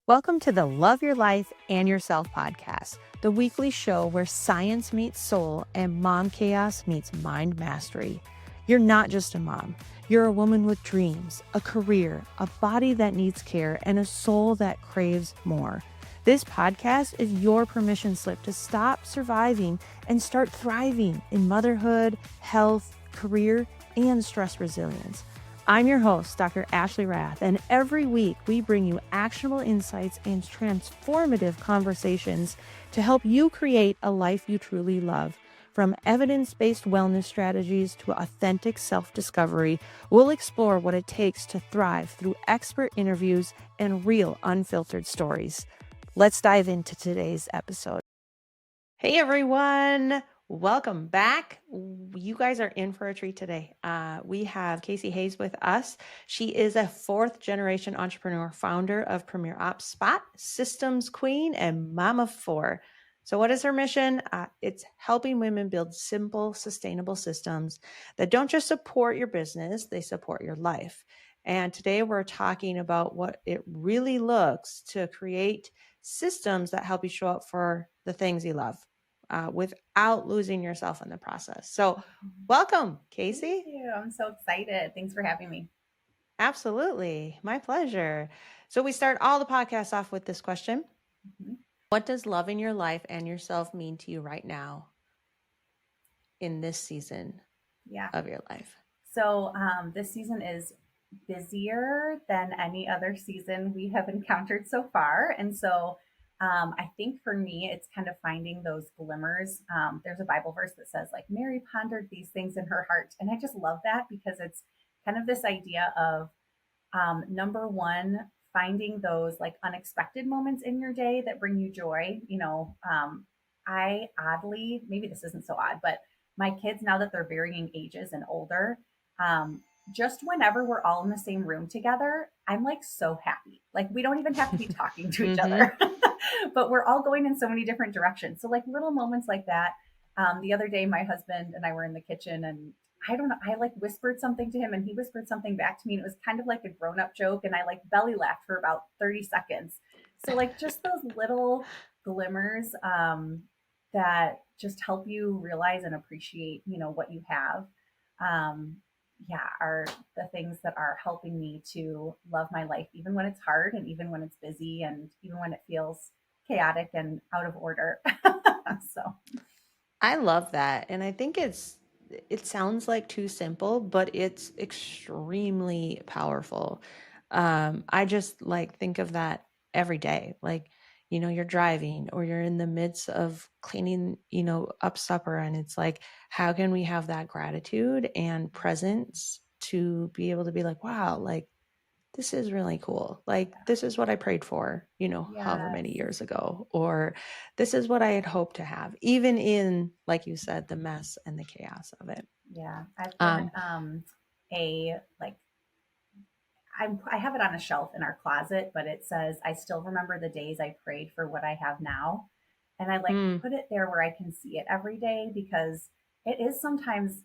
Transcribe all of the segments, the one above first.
Welcome to the Love Your Life and Yourself podcast, the weekly show where science meets soul and mom chaos meets mind mastery. You're not just a mom. You're a woman with dreams, a career, a body that needs care, and a soul that craves more. This podcast is your permission slip to stop surviving and start thriving in motherhood, health, career, and stress resilience. I'm your host, Dr. Ashley Rath, and every week we bring you actionable insights and transformative conversations to help you create a life you truly love. From evidence-based wellness strategies to authentic self-discovery, we'll explore what it takes to thrive through expert interviews and real unfiltered stories. Let's dive into today's episode. Hey everyone, welcome back. You guys are in for a treat today. We have Cassie Hayes with us. She is a fourth generation entrepreneur, founder of Premier Ops Spot, systems queen, and mama of four. So what is her mission? It's helping women build simple, sustainable systems that don't just support your business, they support your life. And today we're talking about what it really looks to create systems that help you show up for the things you love without losing yourself in the process. So welcome, Cassie. Thank you. I'm so excited. Thanks for having me. Absolutely. My pleasure. So we start all the podcasts off with this question. Mm-hmm. What does loving your life and yourself mean to you right now in this season of your life? So this season is busier than any other season we have encountered so far. And so I think for me, it's kind of finding those glimmers. There's a Bible verse that says, like, Mary pondered these things in her heart. And I just love that because it's kind of this idea of number one, finding those like unexpected moments in your day that bring you joy. I oddly, maybe this isn't so odd, but my kids, now that they're varying ages and older, just whenever we're all in the same room together, I'm like so happy. Like we don't even have to be talking to each other, but we're all going in so many different directions. So like little moments like that. The other day, my husband and I were in the kitchen and I don't know, I like whispered something to him and he whispered something back to me. And it was kind of like a grown up joke. And I like belly laughed for about 30 seconds. So like just those little glimmers that just help you realize and appreciate, what you have. Are the things that are helping me to love my life, even when it's hard and even when it's busy and even when it feels chaotic and out of order. So I love that. And I think it sounds like too simple, but it's extremely powerful. I just like think of that every day. Like, you're driving or you're in the midst of cleaning, up supper. And it's like, how can we have that gratitude and presence to be able to be like, wow, like this is really cool. Like, this is what I prayed for, however many years ago, or this is what I had hoped to have, even in, like you said, the mess and the chaos of it. Yeah. I've got I have it on a shelf in our closet, but it says, I still remember the days I prayed for what I have now. And I like put it there where I can see it every day because it is sometimes,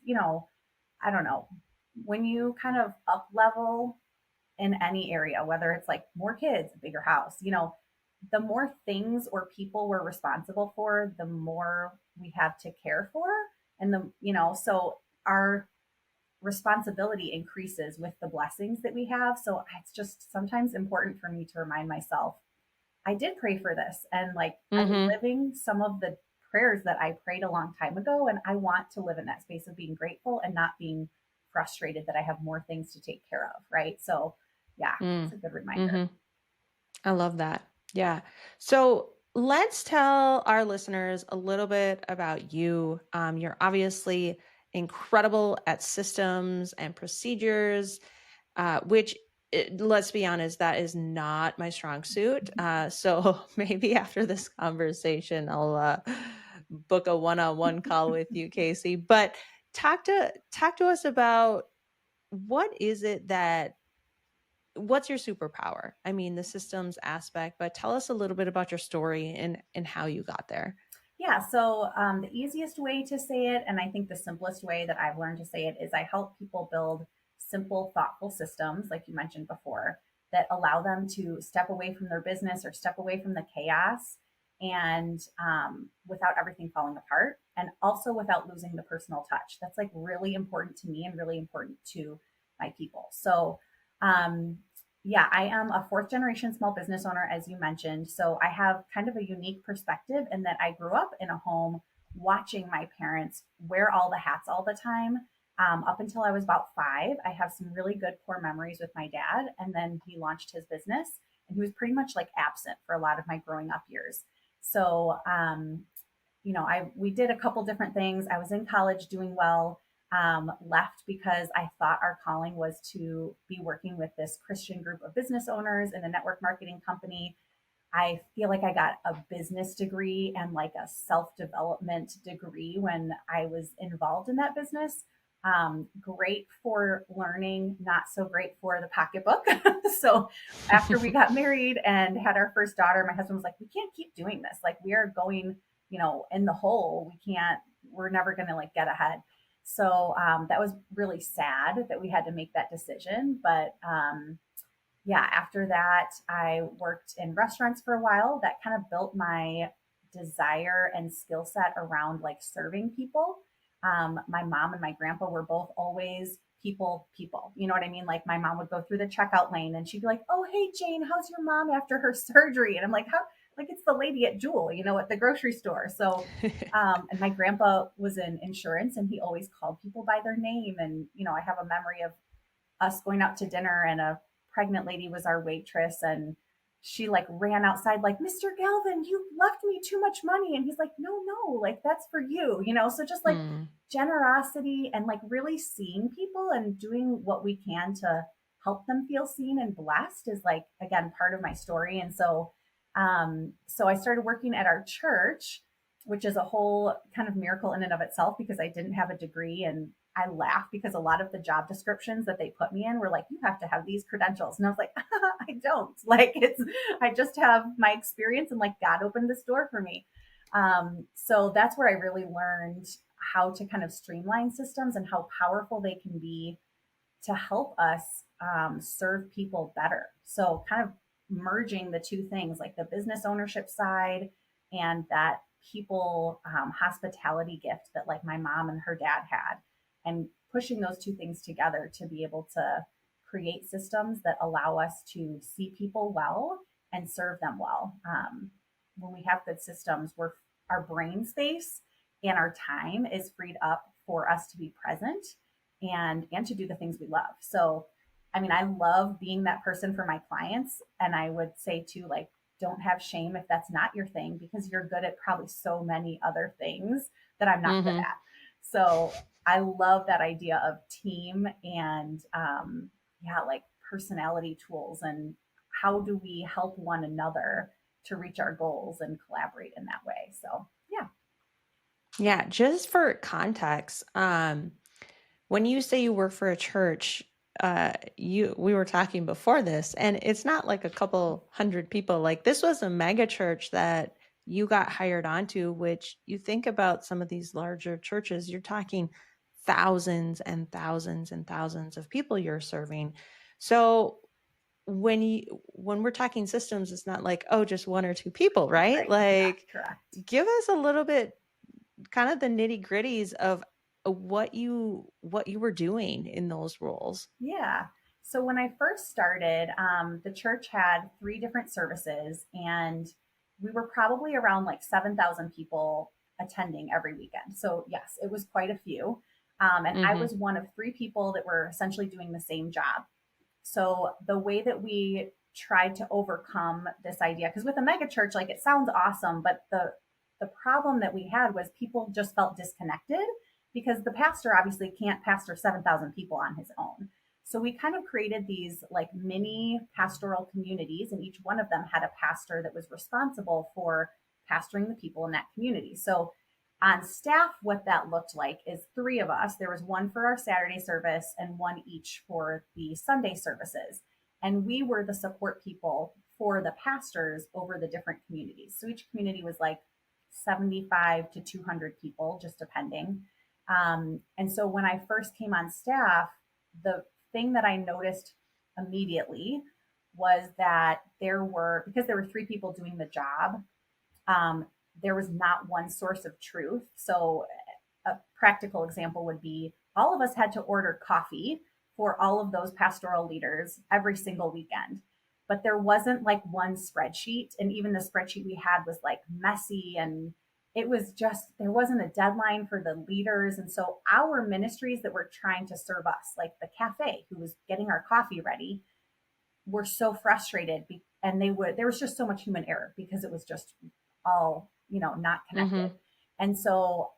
I don't know, when you kind of up level in any area, whether it's like more kids, a bigger house, the more things or people we're responsible for, the more we have to care for. And so our responsibility increases with the blessings that we have. So it's just sometimes important for me to remind myself, I did pray for this. And like I'm living some of the prayers that I prayed a long time ago. And I want to live in that space of being grateful and not being frustrated that I have more things to take care of. Right. So it's a good reminder. I love that. Yeah. So let's tell our listeners a little bit about you. You're obviously incredible at systems and procedures, which let's be honest, that is not my strong suit. So maybe after this conversation, I'll book a one-on-one call with you, Casey. But talk to us about what is it what's your superpower? I mean, the systems aspect, but tell us a little bit about your story and how you got there. Yeah, so the easiest way to say it, and I think the simplest way that I've learned to say it, is I help people build simple, thoughtful systems, like you mentioned before, that allow them to step away from their business or step away from the chaos and without everything falling apart, and also without losing the personal touch. That's like really important to me and really important to my people. So, um, yeah, I am a fourth generation small business owner, as you mentioned. So I have kind of a unique perspective in that I grew up in a home watching my parents wear all the hats all the time. Up until I was about 5, I have some really good core memories with my dad. And then he launched his business and he was pretty much like absent for a lot of my growing up years. So, we did a couple different things. I was in college doing well, left because I thought our calling was to be working with this Christian group of business owners in a network marketing company. I feel like I got a business degree and like a self development degree when I was involved in that business. Great for learning, not so great for the pocketbook. So after we got married and had our first daughter, my husband was like, we can't keep doing this. Like we are going, in the hole. We're never going to like get ahead. So that was really sad that we had to make that decision. But yeah, after that, I worked in restaurants for a while. That kind of built my desire and skill set around like serving people. My mom and my grandpa were both always people. You know what I mean? Like my mom would go through the checkout lane and she'd be like, "Oh, hey Jane, how's your mom after her surgery?" And I'm like, "How?" Like it's the lady at Jewel, at the grocery store. So, and my grandpa was in insurance and he always called people by their name. And I have a memory of us going out to dinner and a pregnant lady was our waitress and she like ran outside like, "Mr. Galvin, you left me too much money." And he's like, no, like that's for you. So just like Mm. generosity and like really seeing people and doing what we can to help them feel seen and blessed is like, again, part of my story. And so I started working at our church, which is a whole kind of miracle in and of itself because I didn't have a degree. And I laugh because a lot of the job descriptions that they put me in were like, you have to have these credentials. And I was like, I don't. Like I just have my experience and like God opened this door for me. So that's where I really learned how to kind of streamline systems and how powerful they can be to help us serve people better. So kind of merging the two things, like the business ownership side and that people hospitality gift that like my mom and her dad had, and pushing those two things together to be able to create systems that allow us to see people well and serve them well. When we have good systems, our brain space and our time is freed up for us to be present and to do the things we love. So, I mean, I love being that person for my clients, and I would say too, like, don't have shame if that's not your thing because you're good at probably so many other things that I'm not good Mm-hmm. at. So I love that idea of team and yeah, like personality tools and how do we help one another to reach our goals and collaborate in that way. So yeah. Yeah, just for context, when you say you work for a church, we were talking before this, and it's not like a couple hundred people. Like this was a mega church that you got hired onto, which you think about some of these larger churches, you're talking thousands and thousands and thousands of people you're serving. So when we're talking systems, it's not like, oh, just one or two people, right? Right. Yeah, Like correct. give us a little bit kind of the nitty gritties of what you were doing in those roles. Yeah. So when I first started, the church had 3 different services, and we were probably around like 7,000 people attending every weekend. So yes, it was quite a few. And I Mm-hmm. was one of 3 people that were essentially doing the same job. So the way that we tried to overcome this idea, because with a mega church, like it sounds awesome, but the problem that we had was people just felt disconnected because the pastor obviously can't pastor 7,000 people on his own. So we kind of created these like mini pastoral communities, and each one of them had a pastor that was responsible for pastoring the people in that community. So on staff, what that looked like is 3 of us. There was one for our Saturday service and one each for the Sunday services. And we were the support people for the pastors over the different communities. So each community was like 75 to 200 people, just depending. And so when I first came on staff, the thing that I noticed immediately was that because there were three people doing the job, um, there was not one source of truth. So a practical example would be all of us had to order coffee for all of those pastoral leaders every single weekend. But there wasn't like one spreadsheet. And even the spreadsheet we had was like messy, and it was just, there wasn't a deadline for the leaders. And so our ministries that were trying to serve us, like the cafe who was getting our coffee ready, were so frustrated. And there was just so much human error because it was just all, not connected. Mm-hmm. And so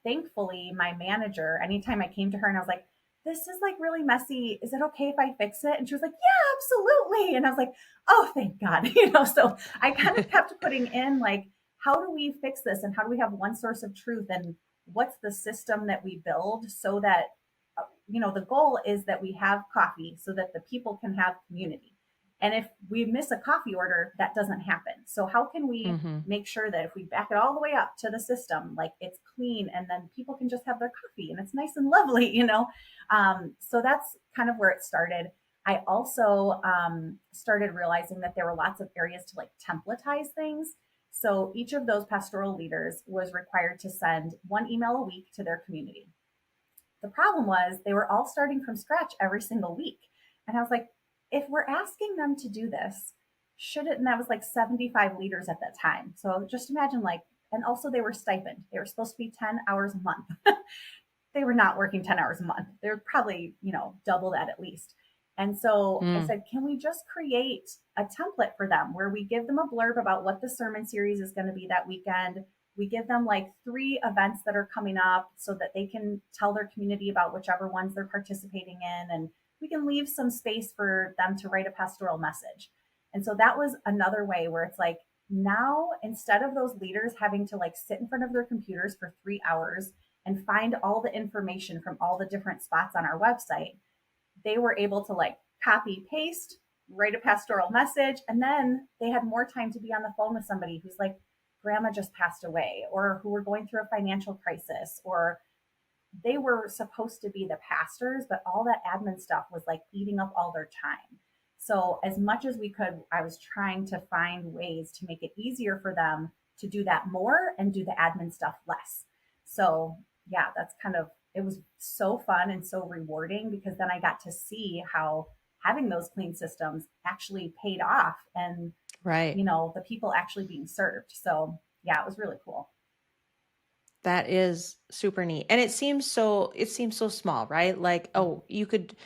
thankfully, my manager, anytime I came to her and I was like, this is like really messy. Is it okay if I fix it? And she was like, yeah, absolutely. And I was like, oh, thank God. So I kind of kept putting in like, how do we fix this? And how do we have one source of truth? And what's the system that we build so that, the goal is that we have coffee so that the people can have community. And if we miss a coffee order, that doesn't happen. So how can we Mm-hmm. make sure that if we back it all the way up to the system, like it's clean and then people can just have their coffee and it's nice and lovely. So that's kind of where it started. I also started realizing that there were lots of areas to like templatize things. So each of those pastoral leaders was required to send one email a week to their community. The problem was they were all starting from scratch every single week. And I was like, if we're asking them to do this, shouldn't, and that was like 75 leaders at that time. So just imagine like, and also they were stipend. They were supposed to be 10 hours a month. They were not working 10 hours a month. They're probably, double that at least. And so I Mm. said, can we just create a template for them where we give them a blurb about what the sermon series is going to be that weekend? We give them like 3 events that are coming up so that they can tell their community about whichever ones they're participating in. And we can leave some space for them to write a pastoral message. And so that was another way where it's like, now instead of those leaders having to like sit in front of their computers for 3 hours and find all the information from all the different spots on our website, they were able to like copy, paste, write a pastoral message, and then they had more time to be on the phone with somebody who's like, grandma just passed away, or who were going through a financial crisis, or they were supposed to be the pastors, but all that admin stuff was like eating up all their time. So, as much as we could, I was trying to find ways to make it easier for them to do that more and do the admin stuff less. So, yeah, that's kind of, it was so fun and so rewarding because then I got to see how having those clean systems actually paid off and, Right. the people actually being served. So, yeah, it was really cool. That is super neat. And it seems so small, right? Like, oh, you could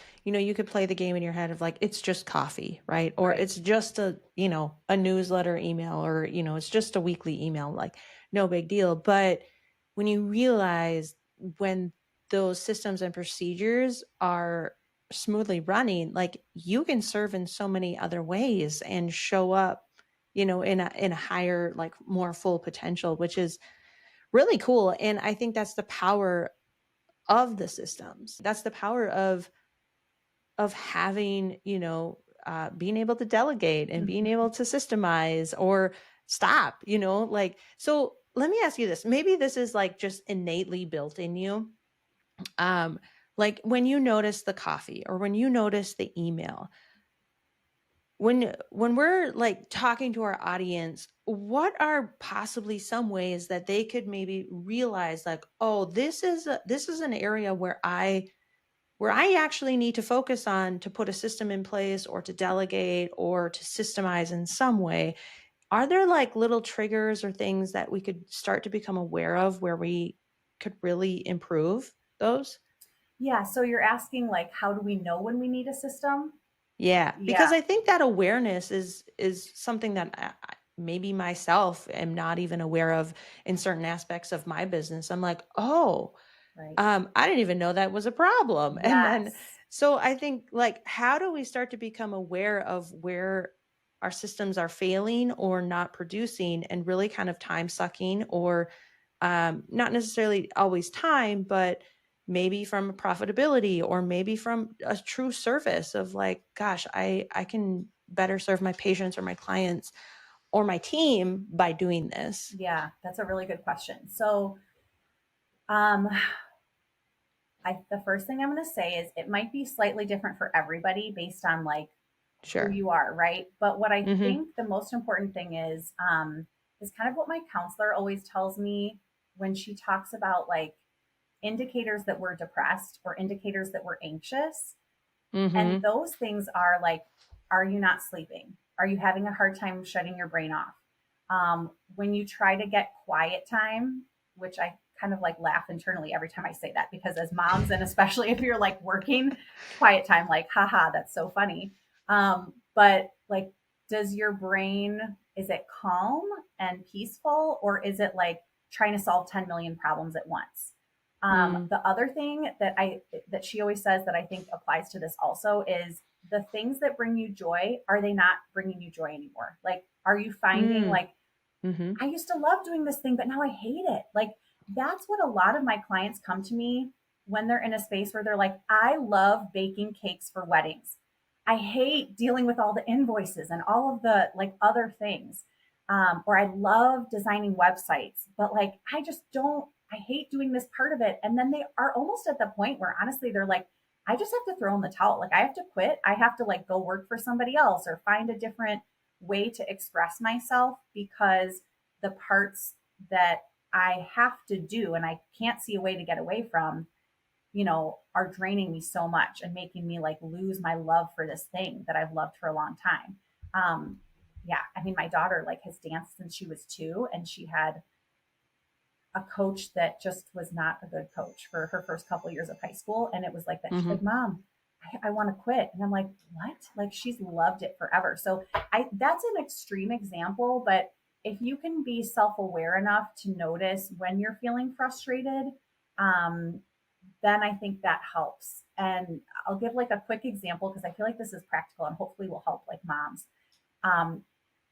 play the game in your head of like it's just coffee, right? Or Right. it's just a newsletter email or it's just a weekly email, like no big deal. But when you realize when those systems and procedures are smoothly running, like you can serve in so many other ways and show up, in a higher, like more full potential, which is really cool. And I think that's the power of the systems. That's the power of having, being able to delegate and being able to systemize or stop, like, so let me ask you this. Maybe this is like just innately built in you. Um, like when you notice the coffee or when you notice the email, when we're like talking to our audience, what are possibly some ways that they could maybe realize like, oh, this is an area where I actually need to focus on to put a system in place or to delegate or to systemize in some way? Are there like little triggers or things that we could start to become aware of where we could really improve those? Yeah. So you're asking like, how do we know when we need a system? Yeah, Yeah. because I think that awareness is something that maybe myself am not even aware of in certain aspects of my business. I'm like, oh, Right. I didn't even know that was a problem. And then, Yes. so I think like, how do we start to become aware of where our systems are failing or not producing and really kind of time sucking or not necessarily always time, but maybe from profitability or maybe from a true service of like, gosh, I can better serve my patients or my clients or my team by doing this. Yeah. That's a really good question. So, um, the first thing I'm going to say is it might be slightly different for everybody based on like who Sure. you are, right? But what I Mm-hmm. think the most important thing is kind of what my counselor always tells me when she talks about like indicators that we're depressed or indicators that we're anxious. And Mm-hmm. those things are like, are you not sleeping? Are you having a hard time shutting your brain off? When you try to get quiet time, which I kind of like laugh internally every time I say that, because as moms, and especially if you're like working, quiet time, like, haha, that's so funny. But like, does your brain, is it calm and peaceful, or is it like trying to solve 10 million problems at once? Mm. The other thing that she always says that I think applies to this also is the things that bring you joy, are they not bringing you joy anymore? Like, are you finding Mm. like, Mm-hmm. I used to love doing this thing, but now I hate it. Like, that's what a lot of my clients come to me when they're in a space where they're like, I love baking cakes for weddings. I hate dealing with all the invoices and all of the like other things. Or I love designing websites, but like, I just don't, I hate doing this part of it. And then they are almost at the point where honestly, they're like, I just have to throw in the towel. Like, I have to quit. I have to like go work for somebody else or find a different way to express myself because the parts that I have to do and I can't see a way to get away from, are draining me so much and making me like lose my love for this thing that I've loved for a long time. Um, yeah, I mean, my daughter like has danced since she was 2, and she had a coach that just was not a good coach for her first couple of years of high school. And it was like that. She's Mm-hmm. like, Mom, I want to quit. And I'm like, what? Like, she's loved it forever. So that's an extreme example, but if you can be self-aware enough to notice when you're feeling frustrated, um, then I think that helps. And I'll give like a quick example because I feel like this is practical and hopefully will help like moms. Um,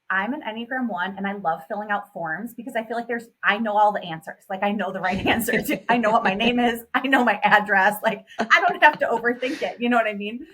I'm an Enneagram 1 and I love filling out forms because I feel like I know all the answers. Like, I know the right answers. I know what my name is. I know my address. Like, I don't have to overthink it. You know what I mean?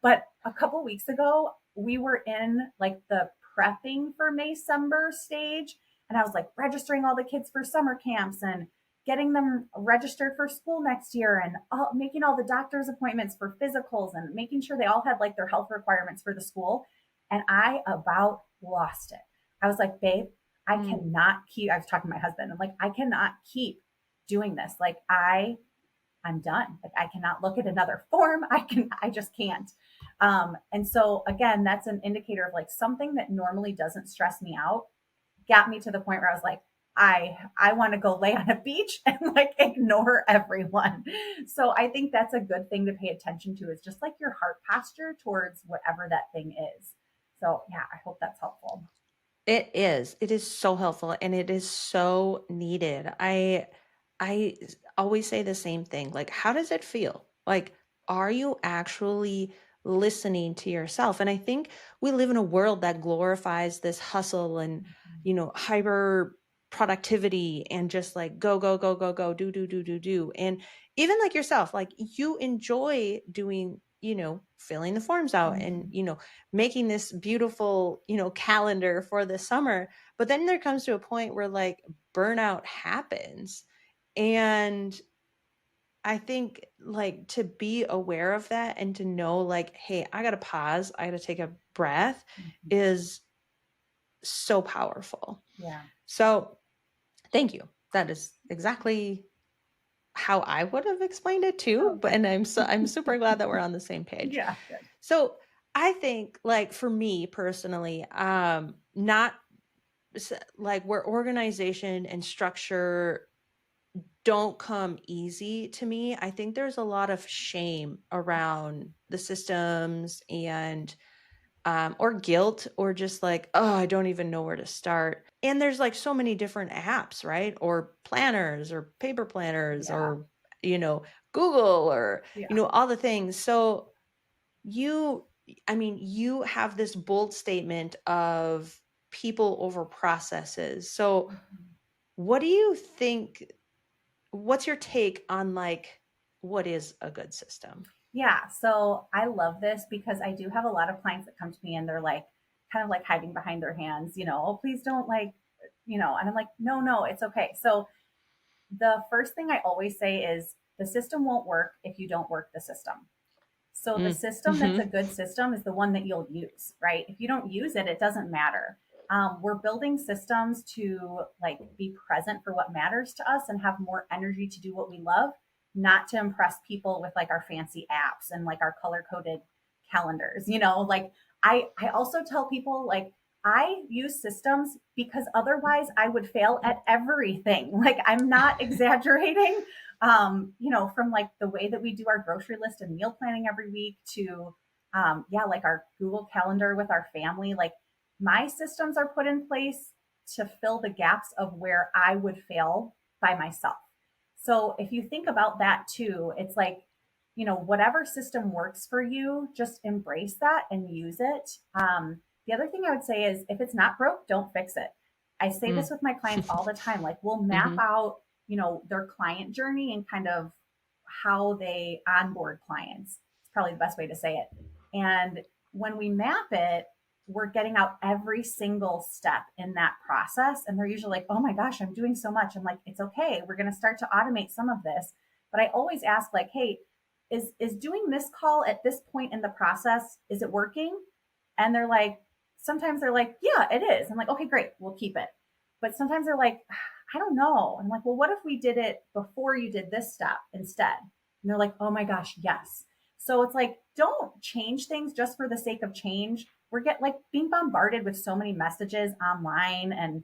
But a couple weeks ago, we were in like the prepping for Maysember stage. And I was like registering all the kids for summer camps and getting them registered for school next year and making all the doctor's appointments for physicals and making sure they all had like their health requirements for the school. And I about lost it. I was like, babe, I Mm. cannot keep, I was talking to my husband. I'm like, I cannot keep doing this. Like, I'm done. Like, I cannot look at another form. I just can't. And so again, that's an indicator of like something that normally doesn't stress me out got me to the point where I was like, I want to go lay on a beach and like ignore everyone. So I think that's a good thing to pay attention to, is just like your heart posture towards whatever that thing is. So yeah, I hope that's helpful. It is. It is so helpful and it is so needed. I always say the same thing. Like, how does it feel? Like, are you actually listening to yourself? And I think we live in a world that glorifies this hustle and, hyper productivity and just like go, go, go, go, go, do, do, do, do, do. And even like yourself, like you enjoy doing, filling the forms out and, Mm-hmm. making this beautiful, calendar for the summer. But then there comes to a point where like burnout happens. And I think like to be aware of that and to know like, hey, I got to pause, I got to take a breath Mm-hmm. is so powerful. Yeah. So thank you. That is exactly how I would have explained it too. Oh, But and I'm super glad that we're on the same page. yeah. Good. So I think like for me personally, not like where organization and structure don't come easy to me. I think there's a lot of shame around the systems and or guilt or just like, oh, I don't even know where to start. And there's like so many different apps, right? Or planners or paper planners Yeah. or, Google or, Yeah. all the things. So you, I mean, you have this bold statement of people over processes. So Mhm. what do you think? What's your take on like what is a good system? Yeah, so I love this because I do have a lot of clients that come to me and they're like kind of like hiding behind their hands, oh, please don't like, and I'm like, no, no, it's okay. So the first thing I always say is the system won't work if you don't work the system. So the Mm. system that's a Mhm. good system is the one that you'll use, right? If you don't use it, it doesn't matter. We're building systems to like be present for what matters to us and have more energy to do what we love, not to impress people with like our fancy apps and like our color coded calendars. Like I also tell people like I use systems because otherwise I would fail at everything. Like I'm not exaggerating. From like the way that we do our grocery list and meal planning every week to yeah, like our Google Calendar with our family. Like my systems are put in place to fill the gaps of where I would fail by myself. So if you think about that too, it's like, whatever system works for you, just embrace that and use it. The other thing I would say is if it's not broke, don't fix it. I say this Mm. with my clients all the time. Like we'll map Mhm. out, their client journey and kind of how they onboard clients. It's probably the best way to say it. And when we map it, we're getting out every single step in that process. And they're usually like, oh my gosh, I'm doing so much. I'm like, it's okay. We're going to start to automate some of this. But I always ask, like, hey, is doing this call at this point in the process, is it working? And they're like, sometimes they're like, yeah, it is. I'm like, okay, great, we'll keep it. But sometimes they're like, I don't know. I'm like, well, what if we did it before you did this step instead? And they're like, oh my gosh, yes. So it's like, don't change things just for the sake of change. We're like being bombarded with so many messages online. And,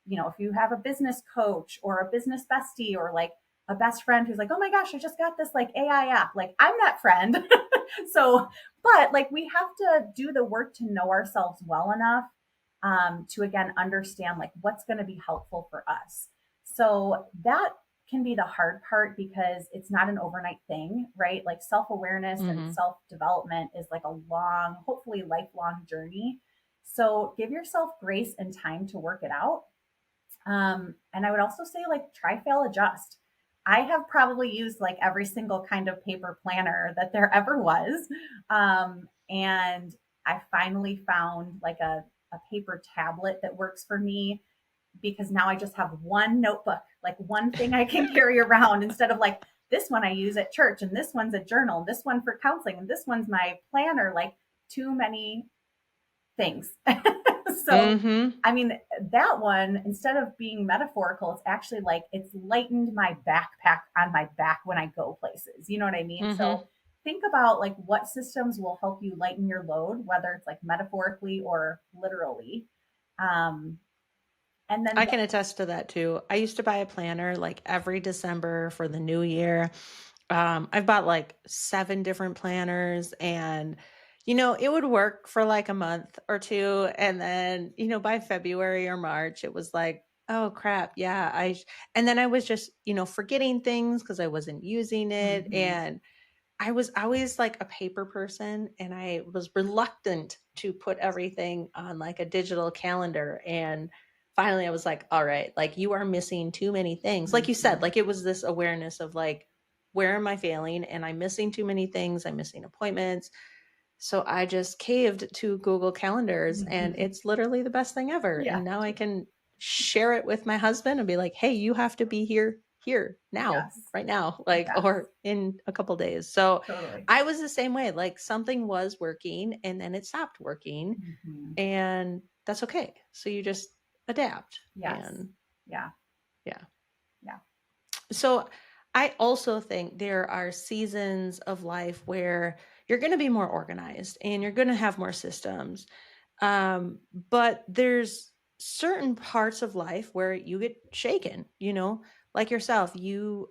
if you have a business coach or a business bestie or like a best friend who's like, oh my gosh, I just got this like AI app. Like, I'm that friend. So, but like, we have to do the work to know ourselves well enough to again understand like what's going to be helpful for us. So that can be the hard part because it's not an overnight thing, right? Like self awareness and Mhm. self development is like a long, hopefully lifelong journey. So give yourself grace and time to work it out. And I would also say, like, try, fail, adjust. I have probably used like every single kind of paper planner that there ever was. And I finally found like a paper tablet that works for me because now I just have one notebook, like one thing I can carry around instead of like this one I use at church and this one's a journal, this one for counseling, and this one's my planner. Like too many things. So, Mhm. I mean, that one, instead of being metaphorical, it's actually like it's lightened my backpack on my back when I go places. You know what I mean? So, Mhm. think about like what systems will help you lighten your load, whether it's like metaphorically or literally. Um, and then, I can attest to that too. I used to buy a planner like every December for the new year. I've bought like 7 different planners and it would work for like a month or two and then, by February or March it was like, "Oh crap, yeah, and then I was just, forgetting things because I wasn't using it mhm, and I was always like a paper person and I was reluctant to put everything on like a digital calendar. And finally I was like, all right, like you are missing too many things. Like you said, mhm, like it was this awareness of like, where am I failing? And I'm missing too many things. I'm missing appointments. So I just caved to Google Calendars and mhm. it's literally the best thing ever. Yeah, And now I can share it with my husband and be like, "Hey, you have to be here now, yes, right now, like yes, or in a couple days." So totally. I was the same way. Like something was working and then it stopped working Mhm. and that's okay. So you just adapt Yes, and yeah, yeah. yeah, So I also think there are seasons of life where you're going to be more organized and you're going to have more systems. But there's certain parts of life where you get shaken, like yourself. You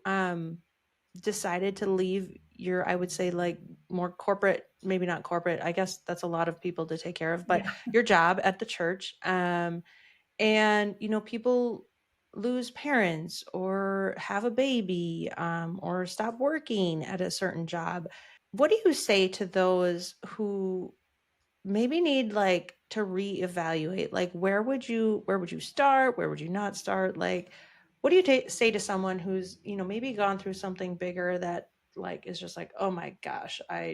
decided to leave your, I would say, like more corporate, maybe not corporate. I guess that's a lot of people to take care of, but yeah, your job at the church. And people lose parents or have a baby or stop working at a certain job. What do you say to those who maybe need like to reevaluate? Like where would you start, where would you not start? Like what do you say to someone who's maybe gone through something bigger that like is just like, oh my gosh, uh,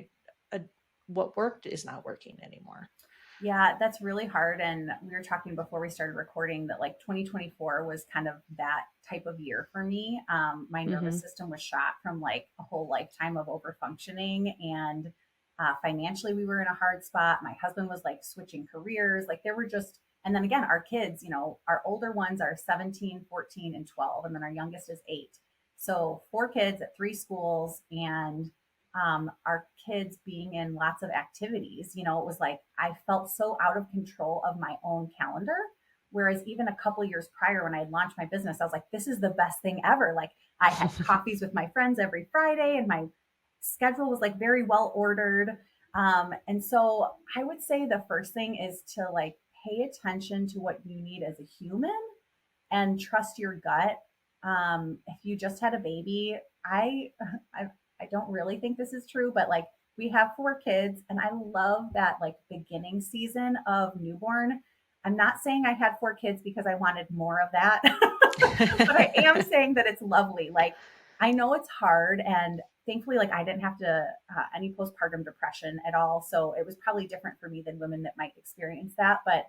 what worked is not working anymore. yeah. That's really hard. And we were talking before we started recording that like 2024 was kind of that type of year for me. My nervous Mm-hmm. system was shot from like a whole lifetime of over functioning, and Financially, we were in a hard spot. My husband was like switching careers. Like there were just, and then again, our kids, our older ones are 17, 14, and 12, and then our youngest is 8. So 4 kids at 3 schools, and our kids being in lots of activities, it was like I felt so out of control of my own calendar. Whereas even a couple years prior, when I launched my business, I was like, this is the best thing ever. Like I had coffees with my friends every Friday, and my schedule was like very well ordered. And so I would say the first thing is to like pay attention to what you need as a human and trust your gut. If you just had a baby, I I don't really think this is true, but like we have 4 kids, and I love that like beginning season of newborn. I'm not saying I had 4 kids because I wanted more of that, but I am saying that it's lovely. Like I know it's hard, and thankfully, like I didn't have to any postpartum depression at all, so it was probably different for me than women that might experience that. But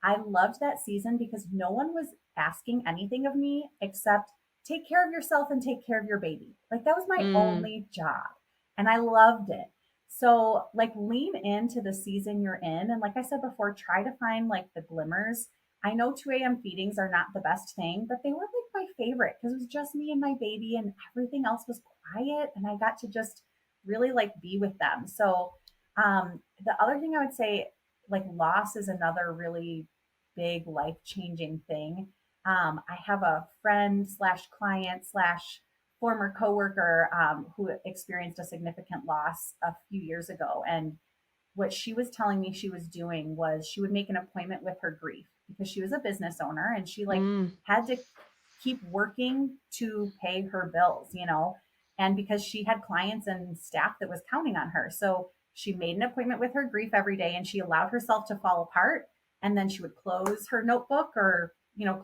I loved that season because no one was asking anything of me except take care of yourself and take care of your baby. Like that was my Mm, only job. And I loved it. So, like, lean into the season you're in. And like I said before, try to find like the glimmers. I know 2 a.m. feedings are not the best thing, but they were like my favorite because it was just me and my baby, and everything else was quiet. And I got to just really like be with them. So, the other thing I would say, like loss is another really big life changing thing. I have a friend slash client slash former coworker who experienced a significant loss a few years ago, and what she was telling me she was doing was she would make an appointment with her grief because she was a business owner, and she like mm. had to keep working to pay her bills, and because she had clients and staff that was counting on her. So she made an appointment with her grief every day, and she allowed herself to fall apart, and then she would close her notebook or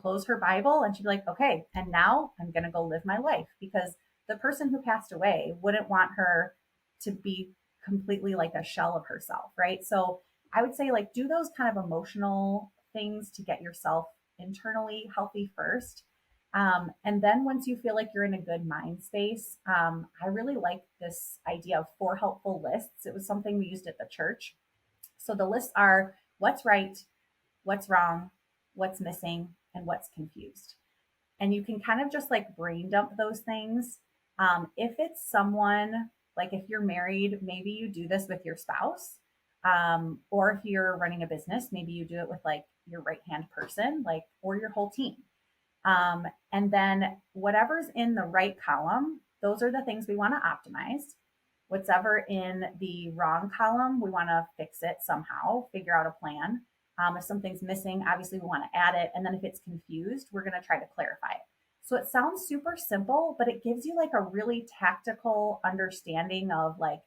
close her Bible, and she'd be like, okay, and now I'm going to go live my life, because the person who passed away wouldn't want her to be completely like a shell of herself, right? So I would say like do those kind of emotional things to get yourself internally healthy first. And then once you feel like you're in a good mind space, I really like this idea of 4 helpful lists. It was something we used at the church. So the lists are what's right, what's wrong, what's missing, and what's confused. And you can kind of just like brain dump those things. If it's someone, like if you're married, maybe you do this with your spouse. Or if you're running a business, maybe you do it with like your right hand person, like, or your whole team. And then whatever's in the right column, those are the things we want to optimize. Whatever in the wrong column, we want to fix it somehow, figure out a plan. If something's missing, obviously we want to add it. And then if it's confused, we're going to try to clarify it. So it sounds super simple, but it gives you like a really tactical understanding of like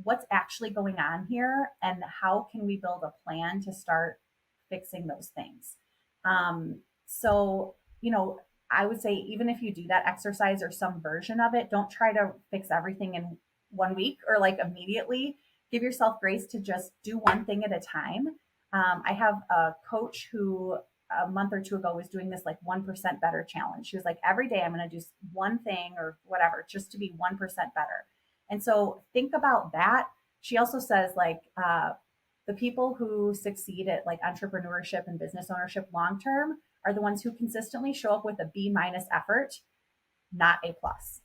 what's actually going on here and how can we build a plan to start fixing those things. So, I would say even if you do that exercise or some version of it, don't try to fix everything in one week or like immediately. Give yourself grace to just do one thing at a time. I have a coach who a month or two ago was doing this like 1% better challenge. She was like, every day I'm going to do one thing or whatever, just to be 1% better. And so think about that. She also says like the people who succeed at like entrepreneurship and business ownership long term are the ones who consistently show up with a B- effort, not A plus,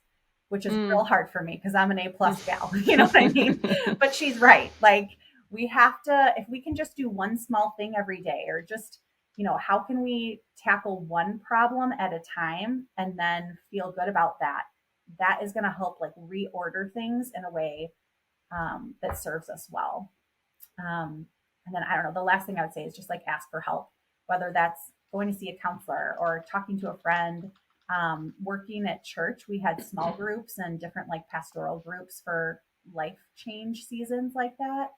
which is real Mm. hard for me because I'm an A plus gal. You know what I mean? But she's right. Like we have to, if we can just do one small thing every day, or just, how can we tackle one problem at a time and then feel good about that? That is going to help like reorder things in a way that serves us well. And then I don't know, the last thing I would say is just like ask for help, whether that's going to see a counselor or talking to a friend. Working at church, we had small groups and different like pastoral groups for life change seasons like that.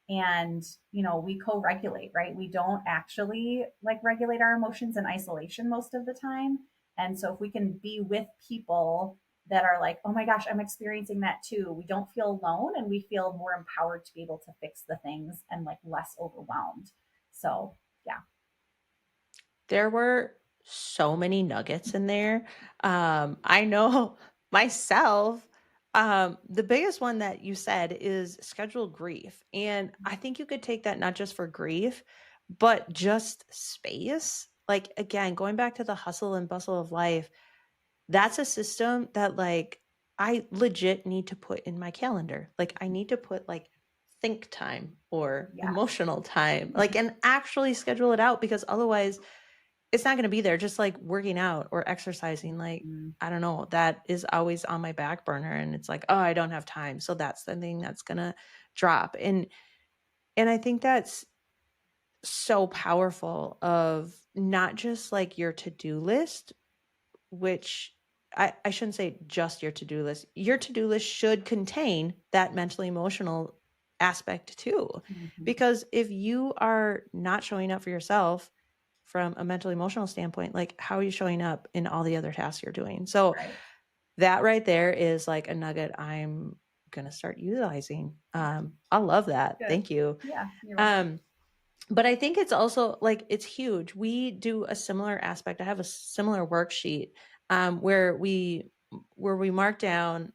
And, we co regulate, right? We don't actually like regulate our emotions in isolation most of the time. And so if we can be with people that are like, oh my gosh, I'm experiencing that too. We don't feel alone, and we feel more empowered to be able to fix the things and like less overwhelmed. So, yeah. There were so many nuggets in there. I know myself, The biggest one that you said is scheduled grief. And I think you could take that not just for grief, but just space. Like, again, going back to the hustle and bustle of life, that's a system that, like, I legit need to put in my calendar. Like, I need to put like think time or Yes. emotional time, like, and actually schedule it out because otherwise it's not going to be there. Just like working out or exercising, like, Mm, I don't know, that is always on my back burner and it's like, oh, I don't have time. So that's the thing that's going to drop. And I think that's so powerful of not just like your to-do list, which I shouldn't say just your to-do list. Your to-do list should contain that mentally emotional aspect too. mhm. Because if you are not showing up for yourself from a mental emotional standpoint, like, how are you showing up in all the other tasks you're doing? So Right. that right there is like a nugget I'm gonna start utilizing. I love that. Good. Thank you. Yeah, you're welcome. Um, but I think it's also like it's huge. We do a similar aspect. I have a similar worksheet where we mark down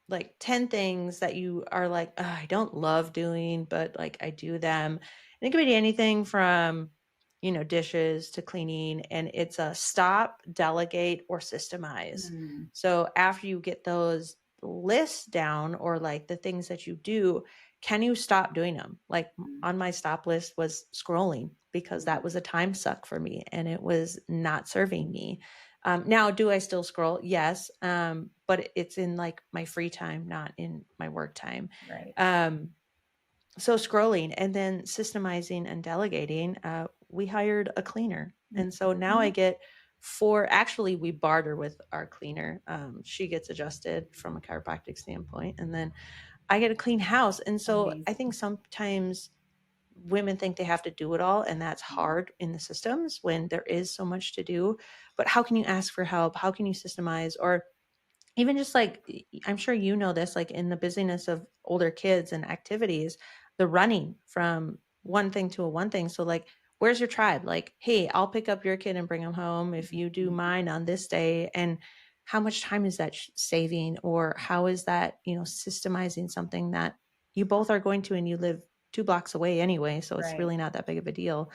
like 10 things that you are like, "Ugh, I don't love doing, but like I do them." And it could be anything from, dishes to cleaning. And it's a stop, delegate, or systemize. Mm, So after you get those lists down or like the things that you do, can you stop doing them? Like mm, on my stop list was scrolling because that was a time suck for me and it was not serving me. Now, do I still scroll? Yes. But it's in like my free time, not in my work time. right. Um, so scrolling and then systemizing and delegating, we hired a cleaner. And so now I Mhm. get four, actually, we barter with our cleaner. She gets adjusted from a chiropractic standpoint, and then I get a clean house. And so I think Amazing. sometimes women think they have to do it all, and that's hard in the systems when there is so much to do. But how can you ask for help? How can you systemize? Or even just like, I'm sure you know this, like in the busyness of older kids and activities, the running from one thing to a one thing. So like, where's your tribe? Like, hey, I'll pick up your kid and bring him home if you do Mhm. mine on this day. And how much time is that saving? Or how is that, systemizing something that you both are going to and you live 2 blocks away anyway. So it's Right. really not that big of a deal.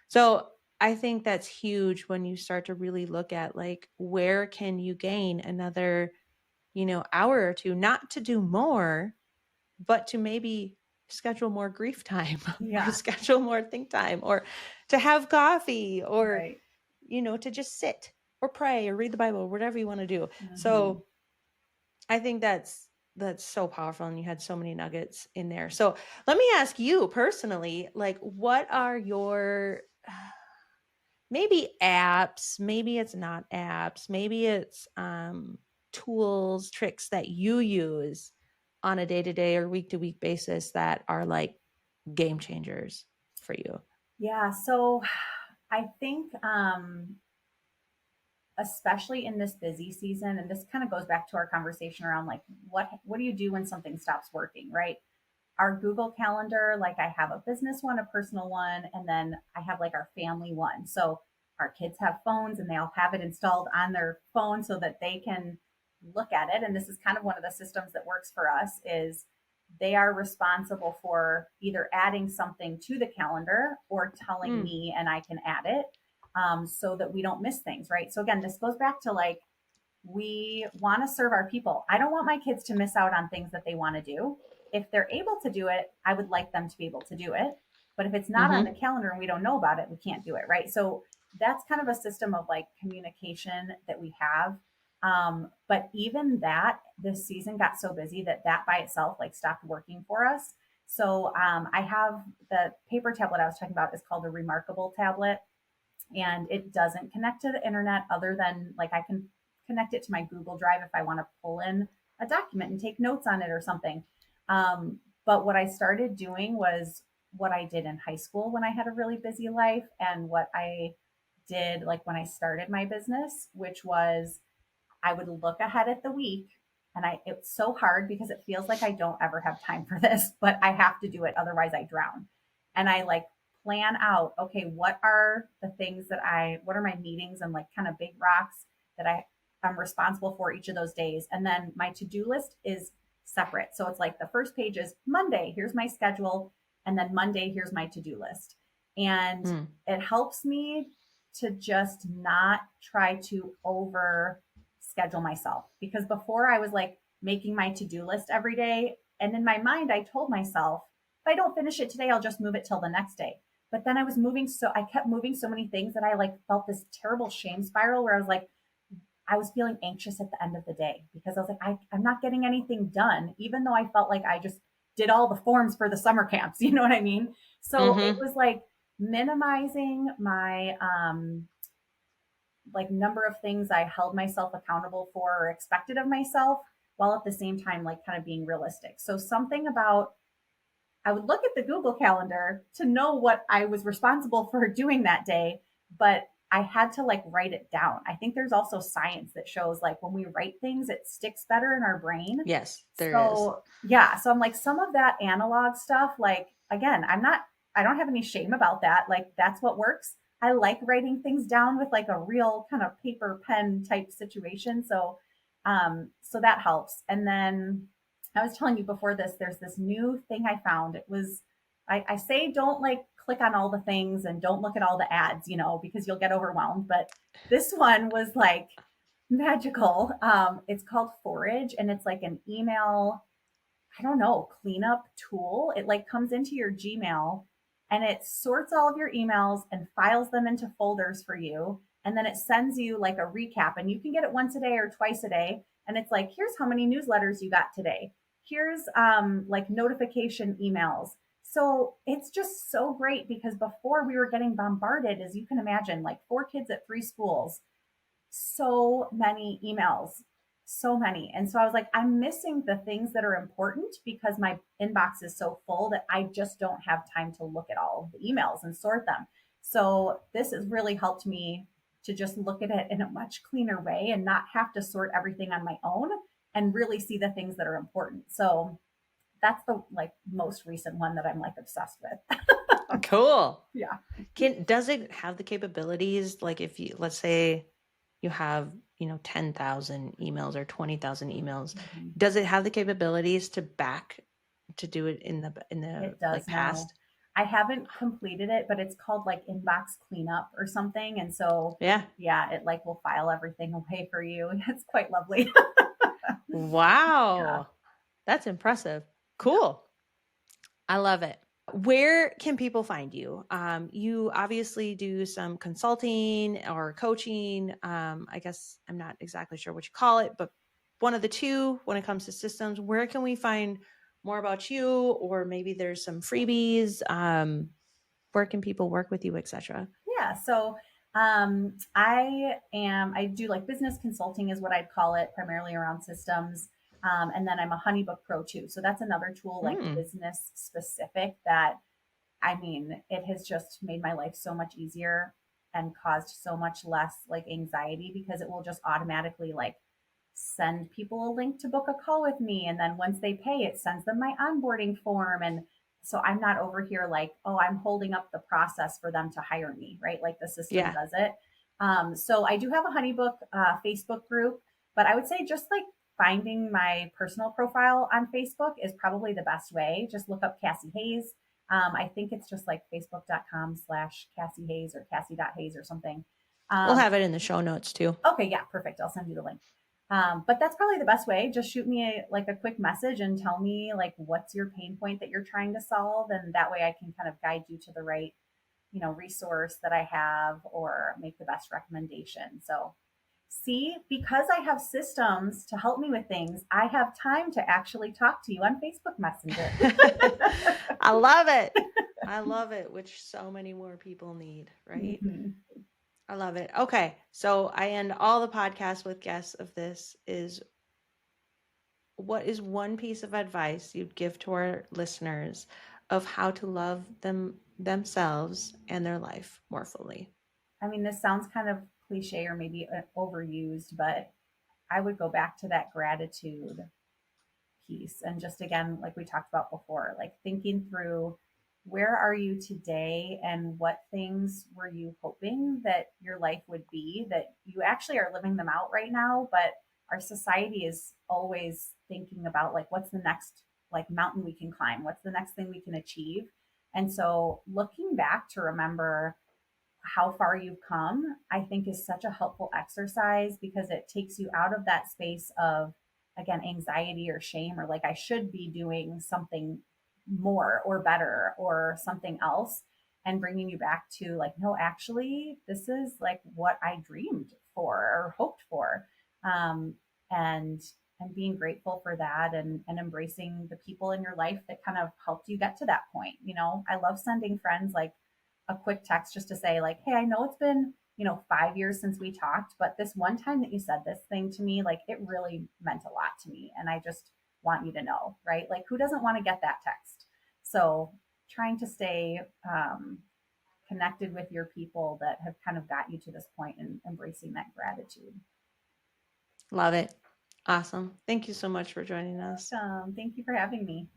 So I think that's huge when you start to really look at like, where can you gain another hour or two, not to do more, but to maybe schedule more grief time or Yeah. schedule more think time or to have coffee or, Right. to just sit or pray or read the Bible, whatever you want to do. Mhm. So I think that's so powerful. And you had so many nuggets in there. So let me ask you personally, like, what are your maybe apps, maybe it's not apps, maybe it's tools, tricks that you use on a day-to-day or week-to-week basis that are like game changers for you. Yeah. So I think, especially in this busy season, and this kind of goes back to our conversation around like what do you do when something stops working, right? Our Google Calendar, like I have a business one, a personal one, and then I have like our family one. So our kids have phones and they all have it installed on their phone so that they can look at it. And this is kind of one of the systems that works for us is they are responsible for either adding something to the calendar or telling Mm, me and I can add it, so that we don't miss things, right? So again, this goes back to like we want to serve our people. I don't want my kids to miss out on things that they want to do. If they're able to do it, I would like them to be able to do it. But if it's not on the mm-hmm, calendar and we don't know about it, we can't do it, right? So that's kind of a system of like communication that we have. But even that, this season got so busy that that by itself like stopped working for us. So I have the paper tablet I was talking about is called a Remarkable tablet, and it doesn't connect to the internet other than like I can connect it to my Google Drive if I want to pull in a document and take notes on it or something. But what I started doing was what I did in high school when I had a really busy life, and what I did like when I started my business, which was I would look ahead at the week. And it's so hard because it feels like I don't ever have time for this, but I have to do it. Otherwise I drown. And I like plan out, okay, what are the things that what are my meetings and like kind of big rocks that I'm responsible for each of those days. And then my to-do list is separate. So it's like the first page is Monday, here's my schedule. And then Monday, here's my to-do list. And Mm. it helps me to just not try to over schedule myself, because before I was like making my to-do list every day. And in my mind, I told myself, if I don't finish it today, I'll just move it till the next day. But then I kept moving so many things that I like felt this terrible shame spiral where I was like, I was feeling anxious at the end of the day because I was like, I'm not getting anything done, even though I felt like I just did all the forms for the summer camps. You know what I mean? So it Mm-hmm. was like minimizing my like number of things I held myself accountable for or expected of myself, while at the same time like kind of being realistic. So something about, I would look at the Google Calendar to know what I was responsible for doing that day, but I had to like write it down. I think there's also science that shows like when we write things, it sticks better in our brain. Yes, there is. So, yeah, so I'm like some of that analog stuff, like again, I don't have any shame about that. Like that's what works. I like writing things down with like a real kind of paper pen type situation. So that helps. And then I was telling you before this, there's this new thing I found. I say don't like click on all the things and don't look at all the ads, because you'll get overwhelmed. But this one was like magical. It's called Forage, and it's like an email, I don't know, cleanup tool. It like comes into your Gmail and it sorts all of your emails and files them into folders for you. And then it sends you like a recap, and you can get it once a day or twice a day. And it's like, here's how many newsletters you got today. Here's like notification emails. So it's just so great because before we were getting bombarded, as you can imagine, like 4 kids at 3 schools, so many emails, so many. And so I was like, I'm missing the things that are important because my inbox is so full that I just don't have time to look at all of the emails and sort them. So this has really helped me to just look at it in a much cleaner way and not have to sort everything on my own and really see the things that are important. So that's the like most recent one that I'm like obsessed with. Cool. Yeah. Does it have the capabilities, like if you, let's say you have, 10,000 emails or 20,000 emails, Mhm. does it have the capabilities to do it in the It like does now. past? I haven't completed it, but it's called like inbox cleanup or something. And so, Yeah. yeah, it like will file everything away for you. It's quite lovely. Yeah. Wow. That's impressive. Cool. I love it. Where can people find you? You obviously do some consulting or coaching. I guess I'm not exactly sure what you call it, but one of the two when it comes to systems. Where can we find more about you, or maybe there's some freebies? Where can people work with you, etc.? Yeah. So I do like business consulting is what I'd call it, primarily around systems. And then I'm a Honeybook Pro too. So that's another tool like Mm, business specific that, I mean, it has just made my life so much easier and caused so much less like anxiety because it will just automatically like send people a link to book a call with me. And then once they pay, it sends them my onboarding form. And so I'm not over here like, oh, I'm holding up the process for them to hire me, right? Like the system yeah. does it. So I do have a Honeybook Facebook group, but I would say just like finding my personal profile on Facebook is probably the best way. Just look up Cassie Hayes. I think it's just like facebook.com/Cassie Hayes or Cassie.Hayes or something. We'll Um, have it in the show notes too. okay, yeah, perfect. I'll send you the link. But that's probably the best way. Just shoot me like a quick message and tell me like what's your pain point that you're trying to solve, and that way I can kind of guide you to the right, resource that I have or make the best recommendation. So, see, because I have systems to help me with things, I have time to actually talk to you on Facebook Messenger. I love it. I love it, which so many more people need, right? Mhm. I love it. Okay. So I end all the podcasts with guests of this is, what is one piece of advice you'd give to our listeners of how to love themselves and their life more fully? I mean, this sounds kind of cliche or maybe overused, but I would go back to that gratitude piece. And just again, like we talked about before, like thinking through where are you today and what things were you hoping that your life would be that you you actually are living them out right now, but our society is always thinking about like what's the next like mountain we can climb, what's the next thing we can achieve. And so looking back to remember how far you've come, I think is such a helpful exercise because it takes you out of that space of, again, anxiety or shame, or like I should be doing something more or better or something else, and bringing you back to like, no, actually, this is like what I dreamed for or hoped for. Um, and and being grateful for that, and embracing the people in your life that kind of helped you get to that point. I love sending friends like a quick text just to say like, hey, I know it's been 5 years since we talked, but this one time that you said this thing to me, like it really meant a lot to me, and I just want you to know, right? Like who doesn't want to get that text? So trying to stay connected with your people that have kind of got you to this point, and embracing that gratitude. Love it. Awesome. Thank you so much for joining us. Thank you for having me.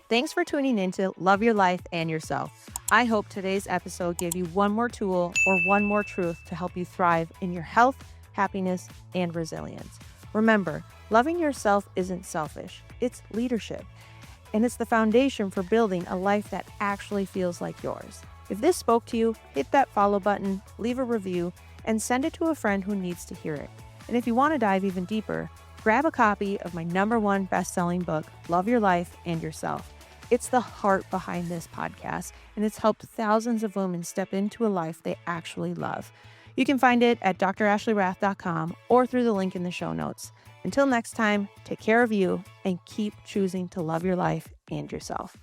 Thanks for tuning in to Love Your Life and Yourself. I hope today's episode gave you one more tool or one more truth to help you thrive in your health, happiness, and resilience. Remember, loving yourself isn't selfish, it's leadership. And it's the foundation for building a life that actually feels like yours. If this spoke to you, hit that follow button, leave a review, and send it to a friend who needs to hear it. And if you want to dive even deeper, grab a copy of my #1 best-selling book, Love Your Life and Yourself. It's the heart behind this podcast, and it's helped thousands of women step into a life they actually love. You can find it at drashleyrath.com or through the link in the show notes. Until next time, take care of you and keep choosing to love your life and yourself.